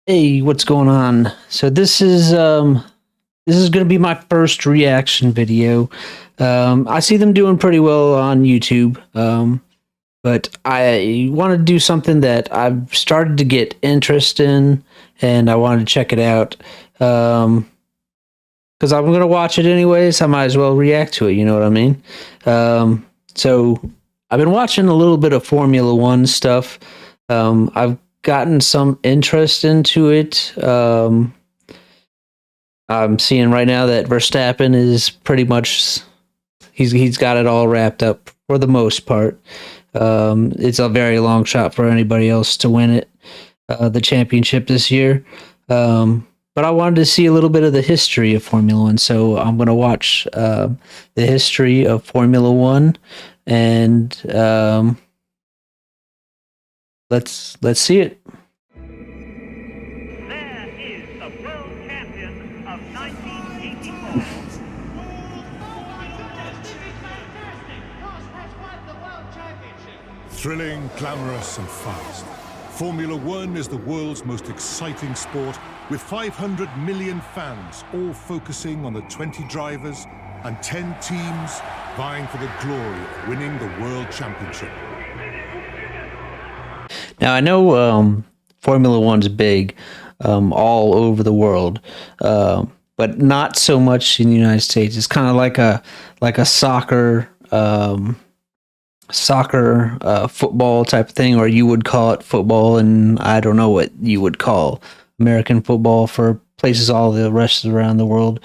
Hey, what's going on? So this is going to be my first reaction video. I see them doing pretty well on YouTube. But I want to do something that I've started to get interest in, and I wanted to check it out. Because I'm going to watch it anyways, I might as well react to it, you know what I mean? So I've been watching a little bit of Formula One stuff. I've gotten some interest into it. I'm seeing right now that Verstappen is pretty much he's got it all wrapped up for the most part. It's a very long shot for anybody else to win it, the championship this year. But I wanted to see a little bit of the history of Formula One, so I'm going to watch the history of Formula One, and let's see it. There is the world champion of 1984. Thrilling, glamorous and fast. Formula One is the world's most exciting sport, with 500 million fans all focusing on the 20 drivers and 10 teams vying for the glory of winning the World Championship. Now I know Formula One's big all over the world, but not so much in the United States. It's kind of like a soccer football type of thing, or you would call it football, and I don't know what you would call American football for places all the rest around the world.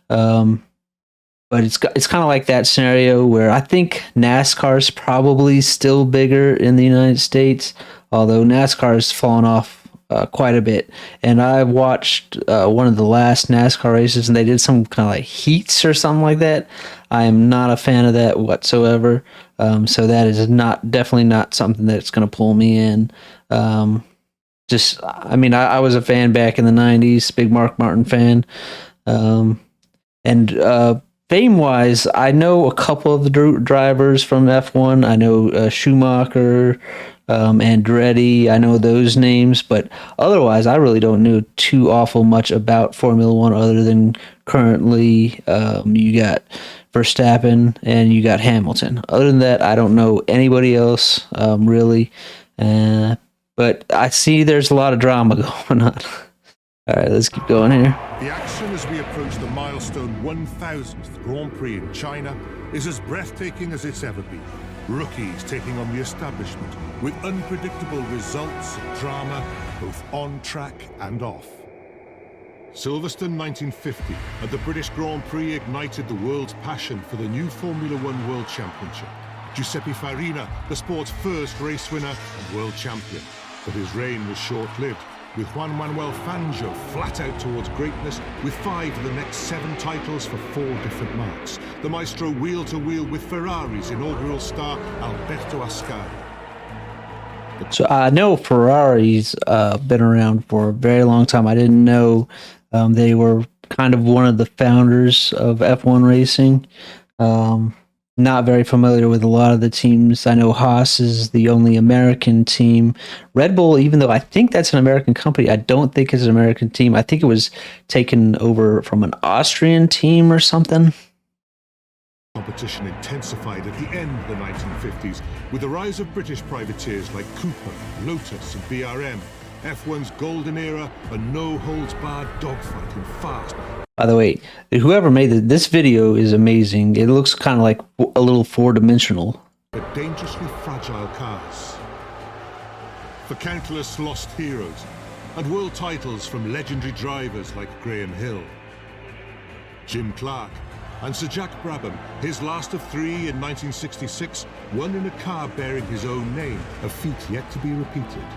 But it's kind of like that scenario where I think NASCAR is probably still bigger in the United States, although NASCAR has fallen off quite a bit. And I watched one of the last NASCAR races, and they did some kind of like heats or something like that. I am not a fan of that whatsoever. So that is definitely not something that's going to pull me in. I was a fan back in the 90s, big Mark Martin fan. And fame-wise, I know a couple of the drivers from F1. I know Schumacher, Andretti. I know those names, but otherwise, I really don't know too awful much about Formula One other than currently you got Verstappen and you got Hamilton. Other than that, I don't know anybody else really. But I see there's a lot of drama going on. All right, let's keep going here. The action as we approach the milestone 1000th Grand Prix in China is as breathtaking as it's ever been. Rookies taking on the establishment with unpredictable results and drama, both on track and off. Silverstone 1950 at the British Grand Prix ignited the world's passion for the new Formula One World Championship. Giuseppe Farina, the sport's first race winner and world champion. But his reign was short-lived, with Juan Manuel Fangio flat out towards greatness with 5 of the next 7 titles for 4 different marques. The maestro wheel-to-wheel with Ferrari's inaugural star, Alberto Ascari. So I know Ferrari's been around for a very long time. I didn't know they were kind of one of the founders of F1 racing. Not very familiar with a lot of the teams. I know Haas is the only American team. Red Bull, even though I think that's an American company, I don't think it's an American team. I think it was taken over from an Austrian team or something. Competition intensified at the end of the 1950s with the rise of British privateers like Cooper, Lotus and BRM. F1's golden era, a no-holds-barred dogfight in fast. By the way, whoever made this video is amazing. It looks kind of like a little four-dimensional. But dangerously fragile cars. For countless lost heroes and world titles from legendary drivers like Graham Hill, Jim Clark, and Sir Jack Brabham, his last of 3 in 1966, won in a car bearing his own name, a feat yet to be repeated.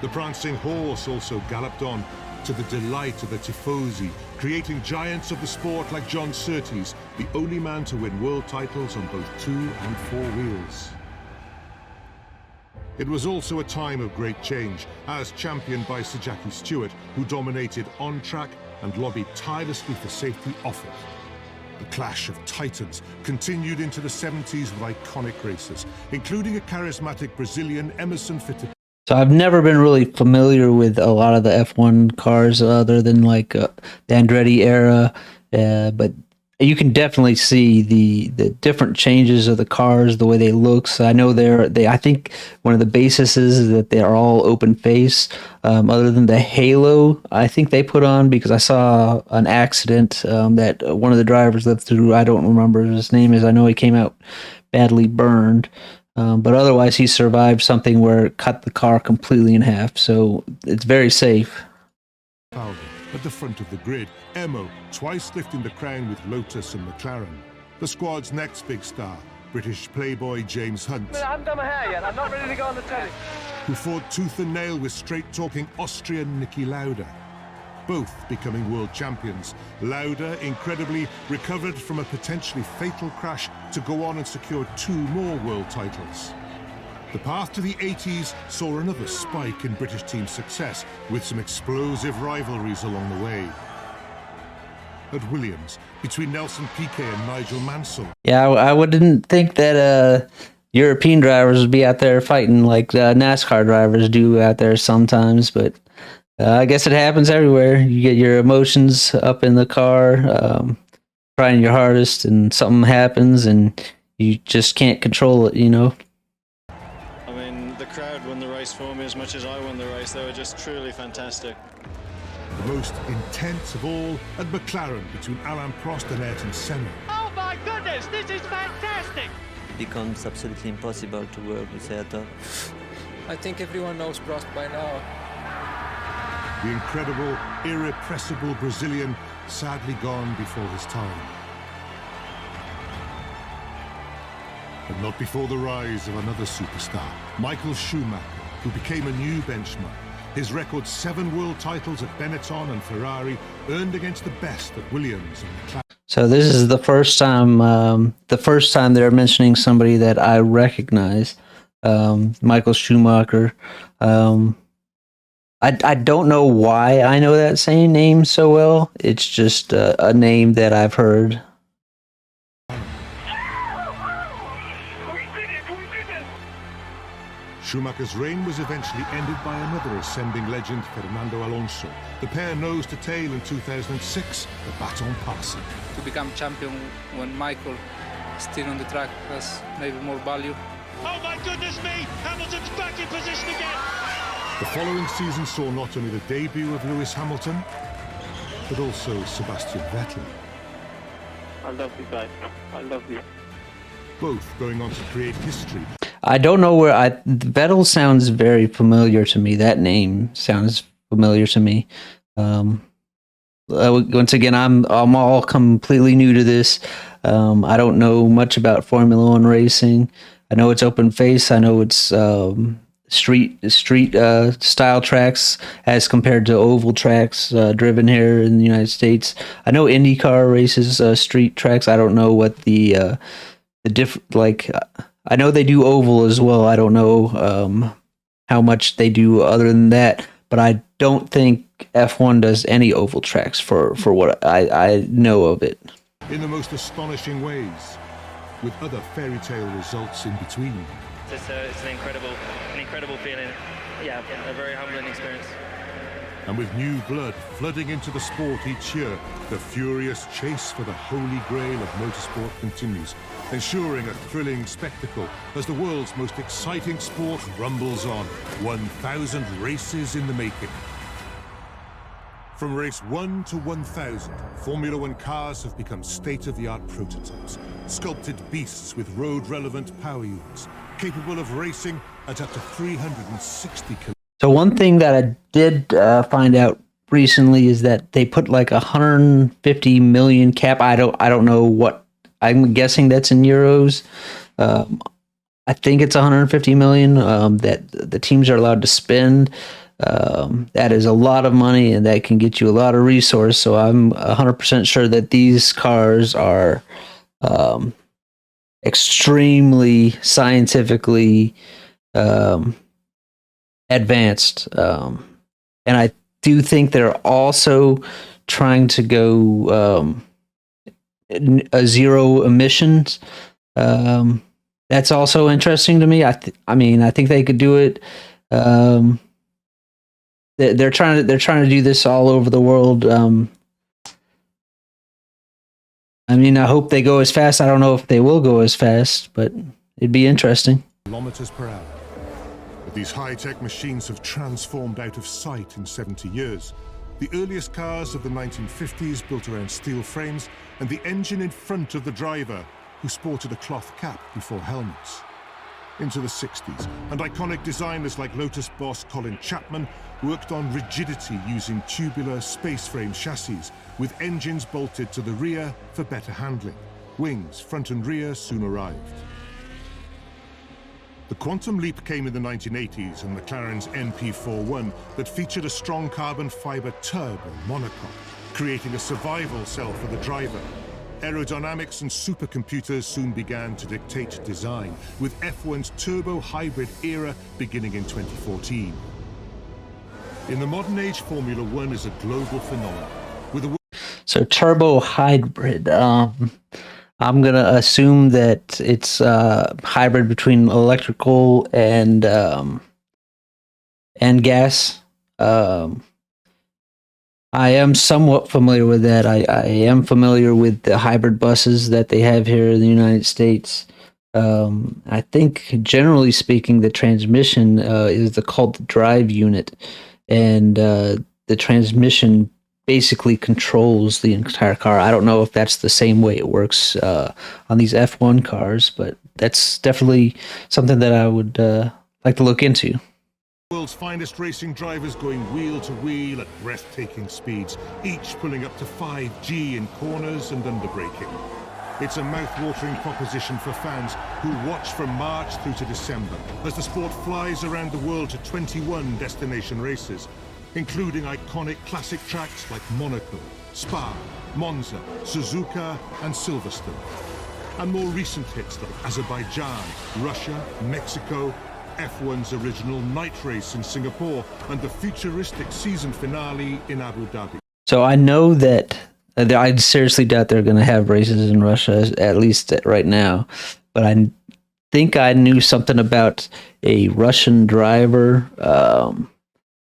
The prancing horse also galloped on, to the delight of the tifosi, creating giants of the sport like John Surtees, the only man to win world titles on both 2 and 4 wheels. It was also a time of great change, as championed by Sir Jackie Stewart, who dominated on track and lobbied tirelessly for safety off it. The clash of titans continued into the 70s with iconic races, including a charismatic Brazilian Emerson Fittipaldi. So I've never been really familiar with a lot of the F1 cars other than like the Andretti era, but you can definitely see the different changes of the cars, the way they look. So I know I think one of the bases is that they are all open face, other than the halo I think they put on, because I saw an accident that one of the drivers lived through. I don't remember his name is. I know he came out badly burned. But otherwise, he survived something where it cut the car completely in half. So it's very safe. At the front of the grid, Emo twice lifting the crown with Lotus and McLaren. The squad's next big star, British playboy James Hunt, I haven't done my hair yet. I'm not ready to go on the telly. who fought tooth and nail with straight-talking Austrian Niki Lauda. Both becoming world champions. Lauda, incredibly, recovered from a potentially fatal crash to go on and secure 2 more world titles. The path to the 80s saw another spike in British team success, with some explosive rivalries along the way. At Williams, between Nelson Piquet and Nigel Mansell. Yeah, I wouldn't think that European drivers would be out there fighting like NASCAR drivers do out there sometimes, but I guess it happens everywhere. You get your emotions up in the car, trying your hardest, and something happens, and you just can't control it, you know? I mean, the crowd won the race for me as much as I won the race. They were just truly fantastic. The most intense of all at McLaren, between Alain Prost and Ayrton Senna. Oh my goodness, this is fantastic! It becomes absolutely impossible to work with Ayrton. I think everyone knows Prost by now. The incredible, irrepressible Brazilian, sadly gone before his time. But not before the rise of another superstar, Michael Schumacher, who became a new benchmark. His record 7 world titles at Benetton and Ferrari, earned against the best at Williams and McLaren. So this is the first time they're mentioning somebody that I recognize, Michael Schumacher. I don't know why I know that same name so well. It's just a name that I've heard. Schumacher's reign was eventually ended by another ascending legend, Fernando Alonso. The pair nose to tail in 2006, the baton passing. To become champion when Michael is still on the track has maybe more value. Oh my goodness me! Hamilton's back in position again! The following season saw not only the debut of Lewis Hamilton, but also Sebastian Vettel. I love you guys. I love you. Both going on to create history. I don't know where Vettel sounds very familiar to me. That name sounds familiar to me. Once again, I'm all completely new to this. I don't know much about Formula One racing. I know it's open face. I know it's street style tracks as compared to oval tracks driven here in the United States. I know IndyCar races street tracks. I don't know what the I know they do oval as well. I don't know how much they do other than that, but I don't think F1 does any oval tracks for what I know of it. In the most astonishing ways, with other fairy tale results in between. It's an incredible feeling. Yeah, a very humbling experience. And with new blood flooding into the sport each year, the furious chase for the holy grail of motorsport continues, ensuring a thrilling spectacle as the world's most exciting sport rumbles on. 1,000 races in the making. From race 1 to 1,000, Formula One cars have become state-of-the-art prototypes, sculpted beasts with road-relevant power units, capable of racing at up to 360 kilometers. So one thing that I did find out recently is that they put like 150 million cap. I don't know what. I'm guessing that's in euros. I think it's 150 million that the teams are allowed to spend. That is a lot of money, and that can get you a lot of resource. So I'm 100% sure that these cars are extremely scientifically advanced, and I do think they're also trying to go a zero emissions. That's also interesting to me. I mean, I think they could do it. They're trying to do this all over the world. I mean, I hope they go as fast. I don't know if they will go as fast, but it'd be interesting. Kilometers per hour. But these high-tech machines have transformed out of sight in 70 years. The earliest cars of the 1950s built around steel frames and the engine in front of the driver, who sported a cloth cap before helmets. Into the 60s, and iconic designers like Lotus boss Colin Chapman worked on rigidity using tubular space frame chassis with engines bolted to the rear for better handling. Wings, front and rear, soon arrived. The quantum leap came in the 1980s and McLaren's MP41 that featured a strong carbon fiber turbo monocoque, creating a survival cell for the driver. Aerodynamics and supercomputers soon began to dictate design, with F1's turbo hybrid era beginning in 2014. In the modern age, Formula One is a global phenomenon. With a So turbo hybrid. I'm gonna assume that it's hybrid between electrical and gas. I am somewhat familiar with that. I am familiar with the hybrid buses that they have here in the United States. I think, generally speaking, the transmission is called the drive unit, and the transmission basically controls the entire car. I don't know if that's the same way it works on these F1 cars, but that's definitely something that I would like to look into. world's finest racing drivers going wheel to wheel at breathtaking speeds, each pulling up to 5G in corners and underbraking. It's a mouth-watering proposition for fans who watch from March through to December as the sport flies around the world to 21 destination races, including iconic classic tracks like Monaco, Spa, Monza, Suzuka and Silverstone. And more recent hits like Azerbaijan, Russia, Mexico, F1's original night race in Singapore, and the futuristic season finale in Abu Dhabi. So I know that I seriously doubt they're going to have races in Russia, at least right now. But I think I knew something about a Russian driver,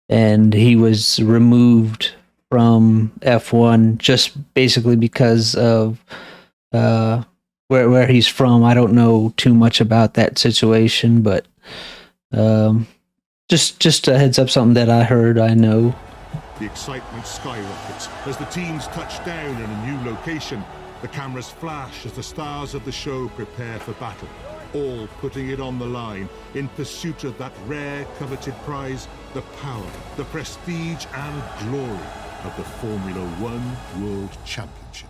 and he was removed from F1 just basically because of where he's from. I don't know too much about that situation, but just a heads up, something that I heard, I know. The excitement skyrockets as the teams touch down in a new location. The cameras flash as the stars of the show prepare for battle, all putting it on the line in pursuit of that rare, coveted prize, the power, the prestige and glory of the Formula One World Championship.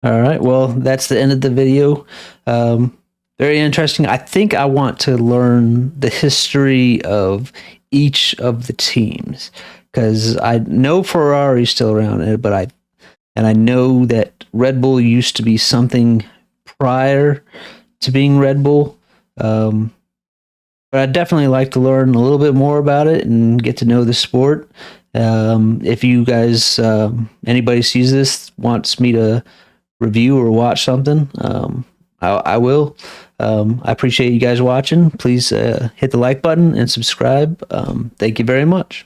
All right, well, that's the end of the video. Very interesting. I think I want to learn the history of each of the teams, because I know Ferrari's still around, but I know that Red Bull used to be something prior to being Red Bull. But I'd definitely like to learn a little bit more about it and get to know the sport. If you guys, anybody sees this, wants me to review or watch something, I will. I appreciate you guys watching. Please hit the like button and subscribe. Thank you very much.